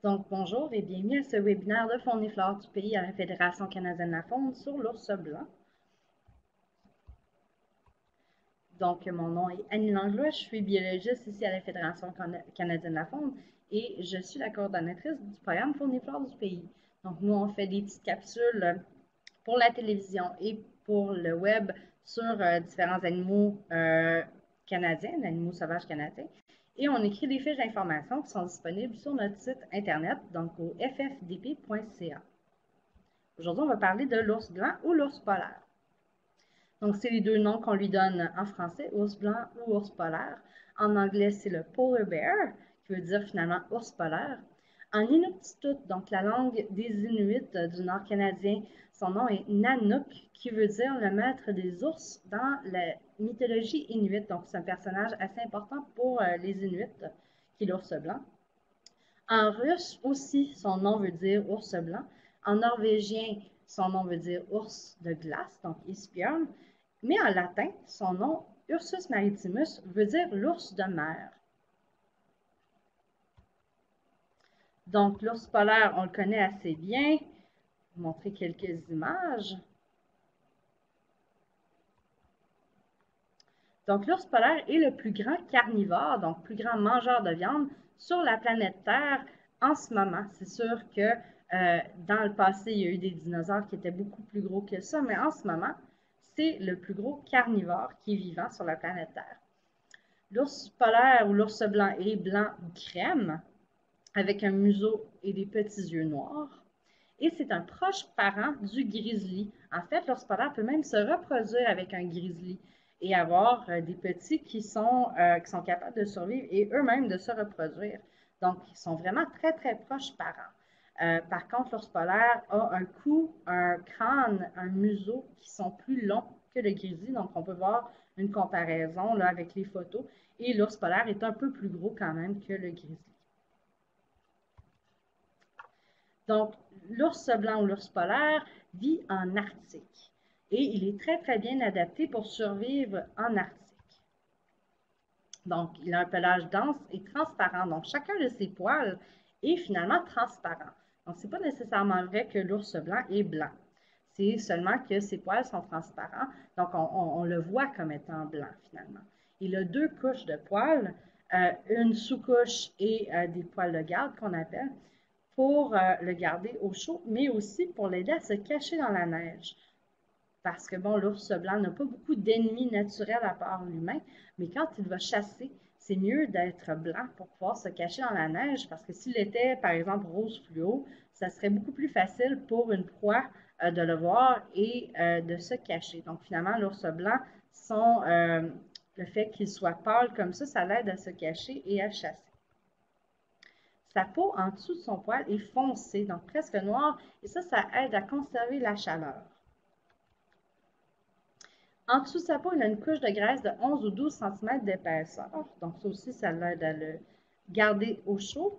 Donc, bonjour et bienvenue à ce webinaire de faune et flore du pays à la Fédération canadienne de la faune sur l'ours blanc. Donc, mon nom est Annie Langlois, je suis biologiste ici à la Fédération canadienne de la faune et je suis la coordonnatrice du programme faune et flore du pays. Donc, nous, on fait des petites capsules pour la télévision et pour le web sur différents animaux canadiens, animaux sauvages canadiens. Et on écrit des fiches d'information qui sont disponibles sur notre site internet, donc au ffdp.ca. Aujourd'hui, on va parler de l'ours blanc ou l'ours polaire. Donc, c'est les deux noms qu'on lui donne en français, ours blanc ou ours polaire. En anglais, c'est le polar bear, qui veut dire finalement ours polaire. En inuktitut, donc la langue des Inuits du nord canadien, son nom est Nanook, qui veut dire le maître des ours dans la mythologie inuit. Donc, c'est un personnage assez important pour les Inuits, qui est l'ours blanc. En russe aussi, son nom veut dire ours blanc. En norvégien, son nom veut dire ours de glace, donc isbjörn. Mais en latin, son nom, Ursus maritimus, veut dire l'ours de mer. Donc, l'ours polaire, on le connaît assez bien. Je vais vous montrer quelques images. Donc, l'ours polaire est le plus grand carnivore, donc plus grand mangeur de viande sur la planète Terre en ce moment. C'est sûr que dans le passé, il y a eu des dinosaures qui étaient beaucoup plus gros que ça, mais en ce moment, c'est le plus gros carnivore qui est vivant sur la planète Terre. L'ours polaire ou l'ours blanc est blanc crème, avec un museau et des petits yeux noirs. Et c'est un proche parent du grizzly. En fait, l'ours polaire peut même se reproduire avec un grizzly et avoir des petits qui sont capables de survivre et eux-mêmes de se reproduire. Donc, ils sont vraiment très, très proches parents. Par contre, l'ours polaire a un cou, un crâne, un museau qui sont plus longs que le grizzly. Donc, on peut voir une comparaison là, avec les photos. Et l'ours polaire est un peu plus gros quand même que le grizzly. Donc, l'ours blanc ou l'ours polaire vit en Arctique et il est très, très bien adapté pour survivre en Arctique. Donc, il a un pelage dense et transparent. Donc, chacun de ses poils est finalement transparent. Donc, ce n'est pas nécessairement vrai que l'ours blanc est blanc. C'est seulement que ses poils sont transparents. Donc, on le voit comme étant blanc finalement. Il a deux couches de poils, une sous-couche et des poils de garde qu'on appelle, pour le garder au chaud, mais aussi pour l'aider à se cacher dans la neige. Parce que, bon, l'ours blanc n'a pas beaucoup d'ennemis naturels à part l'humain, mais quand il va chasser, c'est mieux d'être blanc pour pouvoir se cacher dans la neige, parce que s'il était, par exemple, rose fluo, ça serait beaucoup plus facile pour une proie de le voir et de se cacher. Donc, finalement, l'ours blanc, le fait qu'il soit pâle comme ça l'aide à se cacher et à chasser. Sa peau en dessous de son poil est foncée, donc presque noire, et ça aide à conserver la chaleur. En dessous de sa peau, il a une couche de graisse de 11 ou 12 cm d'épaisseur, donc ça aussi, ça l'aide à le garder au chaud.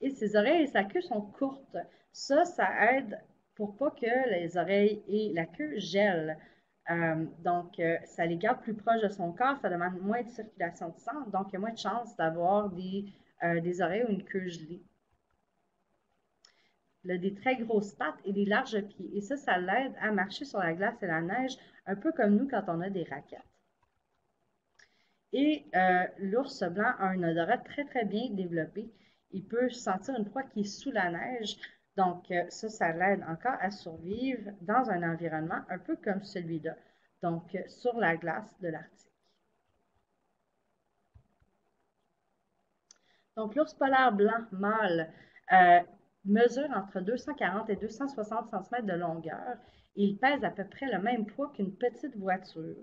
Et ses oreilles et sa queue sont courtes. Ça aide pour pas que les oreilles et la queue gèlent. Donc, ça les garde plus proches de son corps, ça demande moins de circulation de sang, donc il y a moins de chances d'avoir des oreilles ou une queue gelée. Il a des très grosses pattes et des larges pieds. Et ça l'aide à marcher sur la glace et la neige, un peu comme nous quand on a des raquettes. Et l'ours blanc a un odorat très, très bien développé. Il peut sentir une proie qui est sous la neige. Donc, ça l'aide encore à survivre dans un environnement un peu comme celui-là, donc sur la glace de l'Arctique. Donc, l'ours polaire blanc mâle mesure entre 240 et 260 cm de longueur et il pèse à peu près le même poids qu'une petite voiture.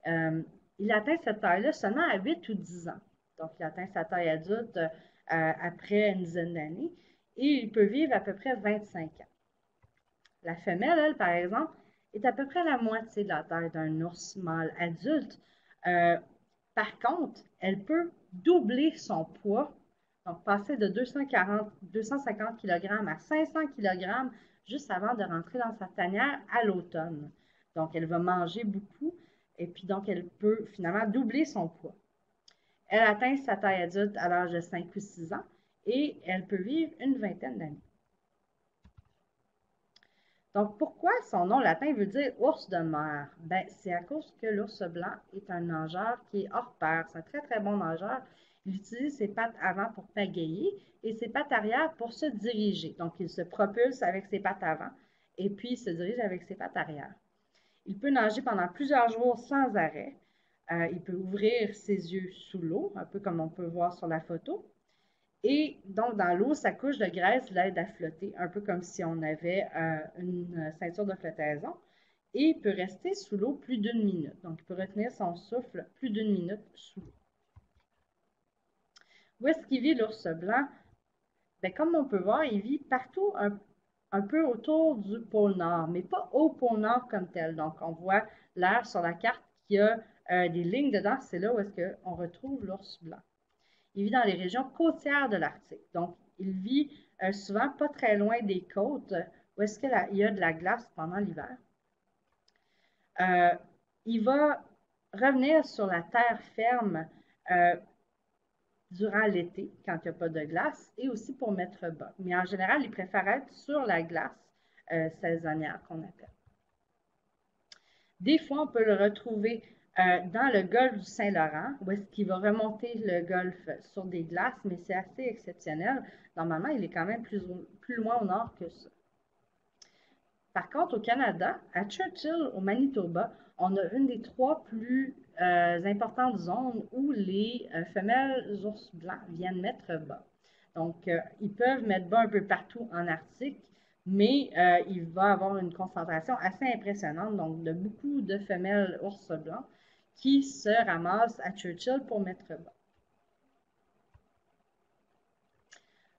Il atteint cette taille-là seulement à 8 ou 10 ans. Donc, il atteint sa taille adulte après une dizaine d'années et il peut vivre à peu près 25 ans. La femelle, elle, par exemple, est à peu près la moitié de la taille d'un ours mâle adulte. Par contre, elle peut doubler son poids, donc passer de 250 kg à 500 kg juste avant de rentrer dans sa tanière à l'automne. Donc, elle va manger beaucoup et puis donc elle peut finalement doubler son poids. Elle atteint sa taille adulte à l'âge de 5 ou 6 ans et elle peut vivre une vingtaine d'années. Donc, pourquoi son nom latin veut dire ours de mer? Ben, c'est à cause que l'ours blanc est un nageur qui est hors pair. C'est un très, très bon nageur. Il utilise ses pattes avant pour pagayer et ses pattes arrière pour se diriger. Donc, il se propulse avec ses pattes avant et puis il se dirige avec ses pattes arrière. Il peut nager pendant plusieurs jours sans arrêt. Il peut ouvrir ses yeux sous l'eau, un peu comme on peut voir sur la photo. Et donc, dans l'eau, sa couche de graisse l'aide à flotter, un peu comme si on avait une ceinture de flottaison. Et il peut rester sous l'eau plus d'une minute. Donc, il peut retenir son souffle plus d'une minute sous l'eau. Où est-ce qu'il vit l'ours blanc? Bien, comme on peut voir, il vit partout un peu autour du pôle Nord, mais pas au pôle Nord comme tel. Donc, on voit l'air sur la carte qui a des lignes dedans. C'est là où est-ce qu'on retrouve l'ours blanc. Il vit dans les régions côtières de l'Arctique. Donc, il vit souvent pas très loin des côtes où est-ce qu'il y a de la glace pendant l'hiver. Il va revenir sur la terre ferme durant l'été, quand il n'y a pas de glace, et aussi pour mettre bas. Mais en général, il préfère être sur la glace saisonnière qu'on appelle. Des fois, on peut le retrouver dans le golfe du Saint-Laurent, où est-ce qu'il va remonter le golfe sur des glaces, mais c'est assez exceptionnel. Normalement, il est quand même plus loin au nord que ça. Par contre, au Canada, à Churchill, au Manitoba, on a une des 3 plus importantes zones où les femelles ours blancs viennent mettre bas. Donc, ils peuvent mettre bas un peu partout en Arctique, mais il va avoir une concentration assez impressionnante, donc de beaucoup de femelles ours blancs qui se ramassent à Churchill pour mettre bas.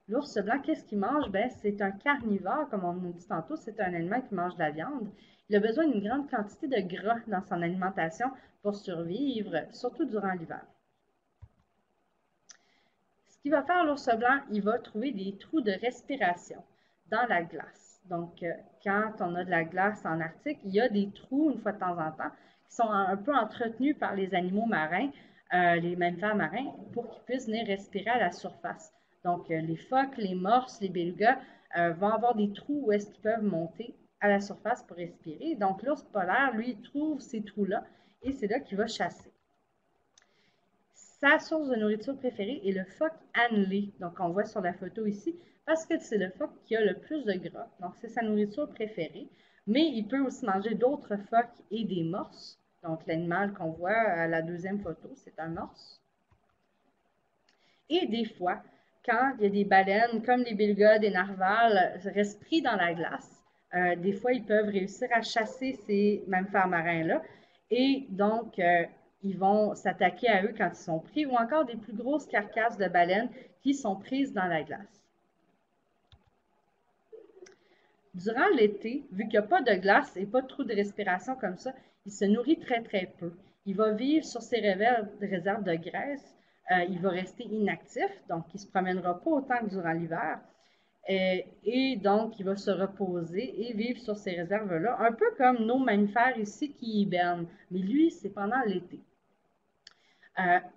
L'ours blanc, qu'est-ce qu'il mange? Ben, c'est un carnivore, comme on nous dit tantôt, c'est un animal qui mange de la viande. Il a besoin d'une grande quantité de gras dans son alimentation pour survivre, surtout durant l'hiver. Ce qu'il va faire, l'ours blanc, il va trouver des trous de respiration dans la glace. Donc, quand on a de la glace en Arctique, il y a des trous, une fois de temps en temps, qui sont un peu entretenus par les animaux marins, les mammifères marins, pour qu'ils puissent venir respirer à la surface. Donc, les phoques, les morses, les belugas vont avoir des trous où est-ce qu'ils peuvent monter à la surface pour respirer. Donc, l'ours polaire, lui, trouve ces trous-là et c'est là qu'il va chasser. Sa source de nourriture préférée est le phoque annelé. Donc, on voit sur la photo ici, parce que c'est le phoque qui a le plus de gras. Donc, c'est sa nourriture préférée. Mais il peut aussi manger d'autres phoques et des morses. Donc, l'animal qu'on voit à la deuxième photo, c'est un morse. Et des fois, quand il y a des baleines comme les belugas, des narvals, restent pris dans la glace, des fois, ils peuvent réussir à chasser ces mammifères marins-là. Et donc, ils vont s'attaquer à eux quand ils sont pris, ou encore des plus grosses carcasses de baleines qui sont prises dans la glace. Durant l'été, vu qu'il n'y a pas de glace et pas de trou de respiration comme ça, il se nourrit très, très peu. Il va vivre sur ses réserves de graisse. Il va rester inactif, donc il ne se promènera pas autant que durant l'hiver. Et donc, il va se reposer et vivre sur ces réserves-là, un peu comme nos mammifères ici qui hibernent. Mais lui, c'est pendant l'été.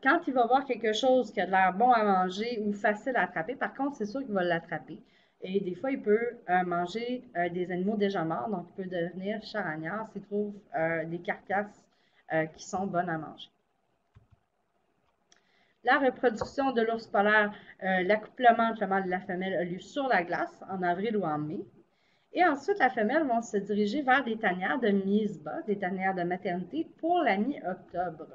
Quand il va voir quelque chose qui a l'air bon à manger ou facile à attraper, par contre, c'est sûr qu'il va l'attraper. Et des fois, il peut manger des animaux déjà morts, donc il peut devenir charognard s'il trouve des carcasses qui sont bonnes à manger. La reproduction de l'ours polaire, l'accouplement entre le mâle et la femelle a lieu sur la glace en avril ou en mai. Et ensuite, la femelle va se diriger vers des tanières de mise bas, des tanières de maternité pour la mi-octobre.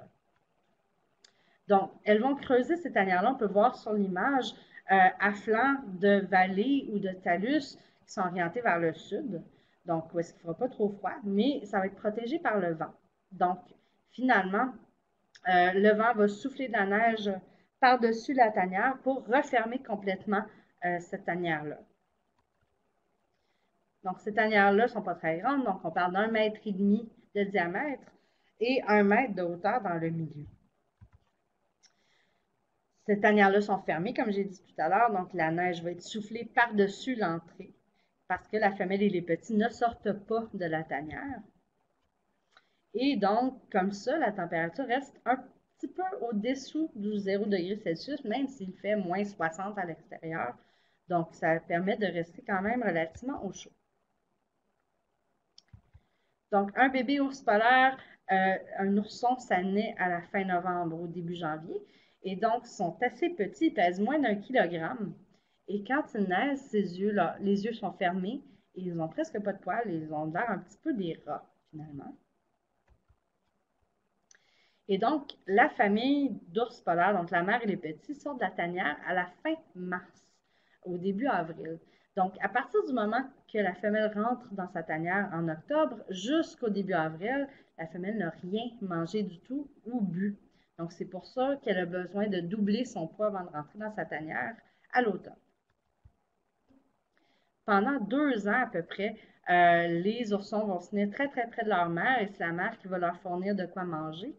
Donc, elles vont creuser ces tanières-là, on peut voir sur l'image, à flanc de vallées ou de talus qui sont orientés vers le sud. Donc, où est-ce qu'il ne fera pas trop froid, mais ça va être protégé par le vent. Donc, finalement, le vent va souffler de la neige par-dessus la tanière pour refermer complètement cette tanière-là. Donc, ces tanières-là ne sont pas très grandes, donc on parle d'1,5 mètre de diamètre et 1 mètre de hauteur dans le milieu. Ces tanières-là sont fermées, comme j'ai dit tout à l'heure, donc la neige va être soufflée par-dessus l'entrée parce que la femelle et les petits ne sortent pas de la tanière. Et donc, comme ça, la température reste petit peu au-dessous du 0 degré Celsius, même s'il fait moins 60 à l'extérieur. Donc, ça permet de rester quand même relativement au chaud. Donc, un bébé ours polaire, un ourson, ça naît à la fin novembre, au début janvier. Et donc, ils sont assez petits, ils pèsent moins d'1 kilogramme. Et quand ils naissent, ces yeux-là, les yeux sont fermés et ils n'ont presque pas de poils et ils ont l'air un petit peu des rats, finalement. Et donc, la famille d'ours polaires, donc la mère et les petits, sortent de la tanière à la fin mars, au début avril. Donc, à partir du moment que la femelle rentre dans sa tanière en octobre, jusqu'au début avril, la femelle n'a rien mangé du tout ou bu. Donc, c'est pour ça qu'elle a besoin de doubler son poids avant de rentrer dans sa tanière à l'automne. Pendant 2 ans à peu près, les oursons vont se tenir très très près de leur mère et c'est la mère qui va leur fournir de quoi manger.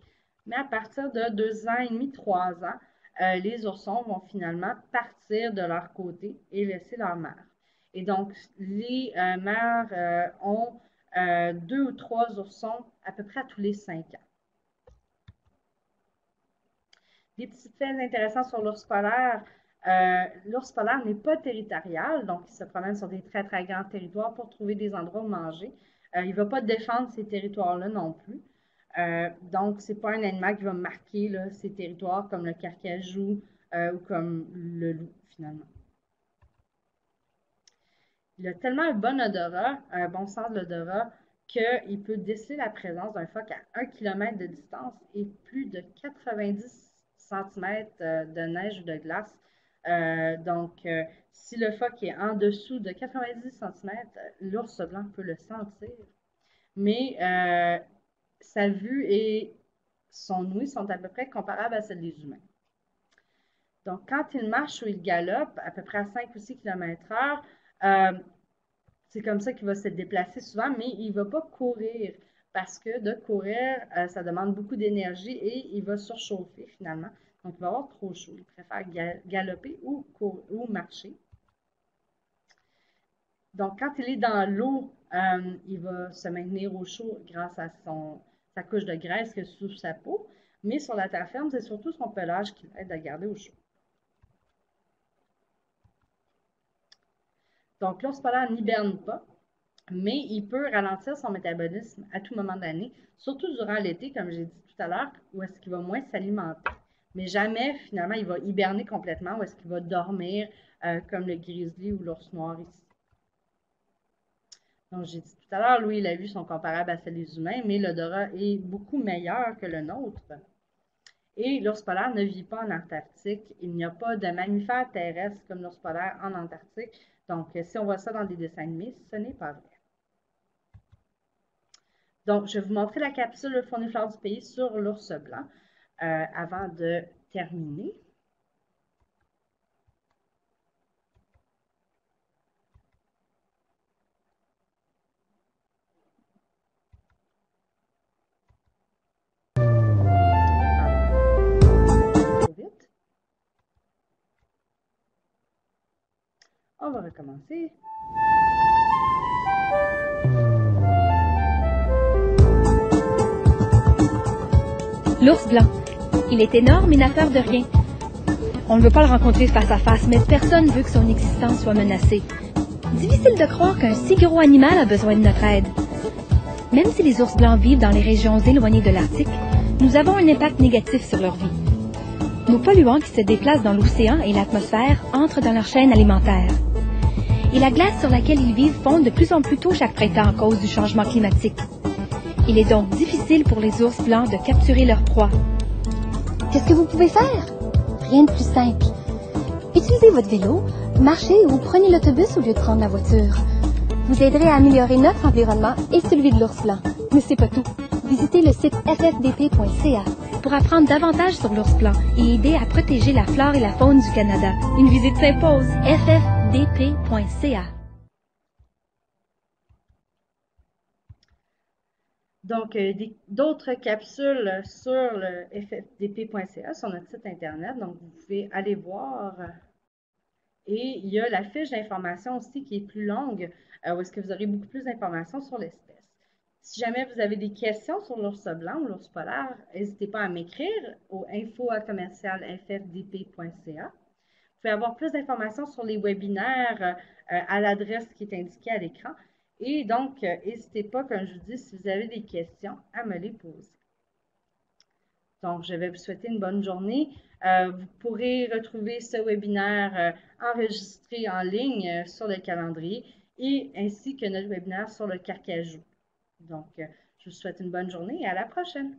Mais à partir de 2 ans et demi, 3 ans, les oursons vont finalement partir de leur côté et laisser leur mère. Et donc, les mères ont 2 ou 3 oursons à peu près à tous les 5 ans. Des petits faits intéressants sur l'ours polaire. L'ours polaire n'est pas territorial, donc il se promène sur des très, très grands territoires pour trouver des endroits où manger. Il ne va pas défendre ces territoires-là non plus. Donc, ce n'est pas un animal qui va marquer là, ces territoires comme le carcajou ou comme le loup, finalement. Il a tellement un bon odorat, un bon sens de l'odorat, qu'il peut déceler la présence d'un phoque à 1 km de distance et plus de 90 cm de neige ou de glace. Si le phoque est en dessous de 90 cm, l'ours blanc peut le sentir. Mais sa vue et son ouïe sont à peu près comparables à celles des humains. Donc, quand il marche ou il galope, à peu près à 5 ou 6 km/h, c'est comme ça qu'il va se déplacer souvent, mais il ne va pas courir parce que de courir, ça demande beaucoup d'énergie et il va surchauffer finalement. Donc, il va avoir trop chaud. Il préfère galoper ou marcher. Donc, quand il est dans l'eau, il va se maintenir au chaud grâce à sa couche de graisse que sous sa peau. Mais sur la terre ferme, c'est surtout son pelage qui l'aide à garder au chaud. Donc, l'ours polaire n'hiberne pas, mais il peut ralentir son métabolisme à tout moment de l'année, surtout durant l'été, comme j'ai dit tout à l'heure, où est-ce qu'il va moins s'alimenter. Mais jamais, finalement, il va hiberner complètement, où est-ce qu'il va dormir, comme le grizzly ou l'ours noir ici. Donc, j'ai dit tout à l'heure, lui, il a vu sont comparables à celles des humains, mais l'odorat est beaucoup meilleur que le nôtre. Et l'ours polaire ne vit pas en Antarctique. Il n'y a pas de mammifères terrestres comme l'ours polaire en Antarctique. Donc, si on voit ça dans des dessins animés, ce n'est pas vrai. Donc, je vais vous montrer la capsule Faune et flore du pays sur l'ours blanc avant de terminer. Vite. On va recommencer. L'ours blanc. Il est énorme et n'a peur de rien. On ne veut pas le rencontrer face à face, mais personne ne veut que son existence soit menacée. Difficile de croire qu'un si gros animal a besoin de notre aide. Même si les ours blancs vivent dans les régions éloignées de l'Arctique, nous avons un impact négatif sur leur vie. Nos polluants qui se déplacent dans l'océan et l'atmosphère entrent dans leur chaîne alimentaire. Et la glace sur laquelle ils vivent fond de plus en plus tôt chaque printemps à cause du changement climatique. Il est donc difficile pour les ours blancs de capturer leur proie. Qu'est-ce que vous pouvez faire? Rien de plus simple. Utilisez votre vélo, marchez ou prenez l'autobus au lieu de prendre la voiture. Vous aiderez à améliorer notre environnement et celui de l'ours blanc. Mais c'est pas tout. Visitez le site ffdp.ca pour apprendre davantage sur l'ours blanc et aider à protéger la flore et la faune du Canada. Une visite s'impose. ffdp.ca. Donc, d'autres capsules sur le ffdp.ca, sur notre site Internet. Donc, vous pouvez aller voir. Et il y a la fiche d'information aussi qui est plus longue, où est-ce que vous aurez beaucoup plus d'informations sur l'espèce. Si jamais vous avez des questions sur l'ours blanc ou l'ours polaire, n'hésitez pas à m'écrire au info@commercialfrdp.ca. Vous pouvez avoir plus d'informations sur les webinaires à l'adresse qui est indiquée à l'écran. Et donc, n'hésitez pas, comme je vous dis, si vous avez des questions, à me les poser. Donc, je vais vous souhaiter une bonne journée. Vous pourrez retrouver ce webinaire enregistré en ligne sur le calendrier et ainsi que notre webinaire sur le carcajou. Donc, je vous souhaite une bonne journée et à la prochaine.